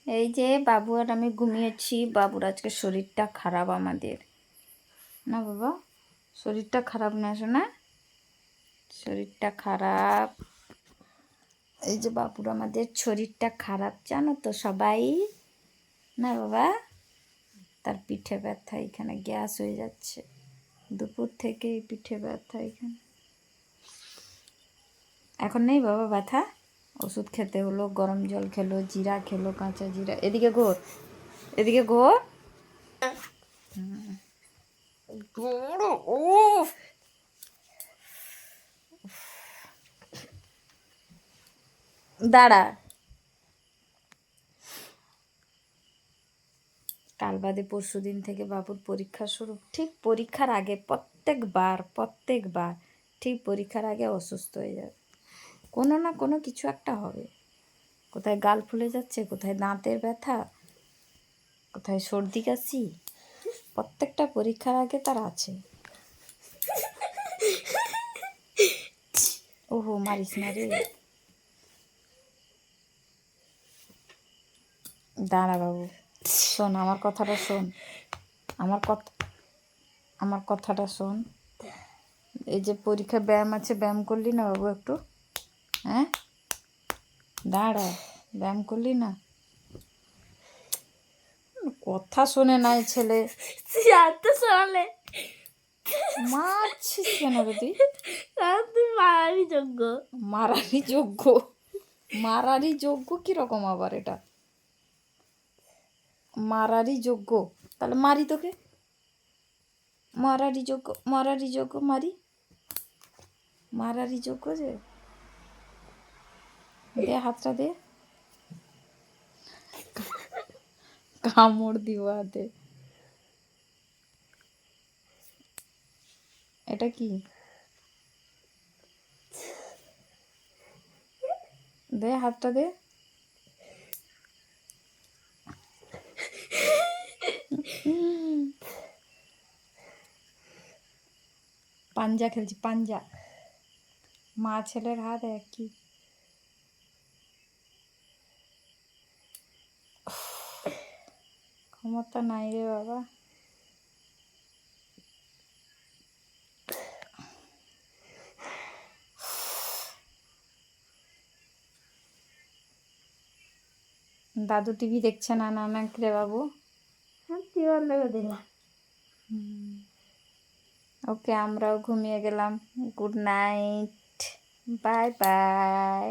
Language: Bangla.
এই যে বাবু আর আমি ঘুমিয়েছি। বাবুর আজকে শরীরটা খারাপ আমাদের, না বাবা? শরীরটা খারাপ না শোনা, শরীরটা খারাপ। এই যে বাবুর আমাদের শরীরটা খারাপ, জানো তো সবাই, না বাবা? তার পিঠে ব্যথা, এখানে গ্যাস হয়ে যাচ্ছে দুপুর থেকেই, পিঠে ব্যথা এখানে। এখন নেই বাবা ব্যথা, ওষুধ খেতে হলো, গরম জল খেলো, জিরা খেলো, কাঁচা জিরা। এদিকে ঘোর, এদিকে ঘোর। ও দাঁড়া, কাল বাদে পরশু দিন থেকে বাবুর পরীক্ষা শুরু। ঠিক পরীক্ষার আগে প্রত্যেকবার ঠিক পরীক্ষার আগে অসুস্থ হয়ে যাবে। কোনো না কোনো কিছু একটা হবে। কোথায় গাল ফুলে যাচ্ছে, কোথায় দাঁতের ব্যথা, কোথায় সর্দি কাশি। প্রত্যেকটা পরীক্ষার আগে তার আছে। ওহো, মারিস না রে। দাঁড়া বাবু, শোন আমার কথাটা শোন, আমার কথাটা শোন। এই যে পরীক্ষা ব্যায়াম আছে, ব্যায়াম করলি না বাবু একটু? হ্যাঁ, দাঁড়া, ব্যায়াম করলি না? কথা শোনে নাই ছেলে। শোনালে মারছিস কেন রে তুই? তুই মারারই যোগ্য। মারারই যোগ্য? মারারই যোগ্য কিরকম আবার এটা? মারারই যোগ্য? তাহলে মারি তোকে। মারারই যোগ্য, মারারই যোগ্য, মারি। মারারই যোগ্য যে, দে হাতটা দে, কামড় দিব হাতে। এটা কি? দে হাতটা দে। পাঞ্জা খেলছি, পাঞ্জা। মা ছেলের হাত একই। ক্ষমতা নাই রে বাবা। দাদু টিভি দেখছে না নাকি রে বাবু? তুই বন্ধ করে দিলাম। ওকে, আমরাও ঘুমিয়ে গেলাম। Good night, bye bye.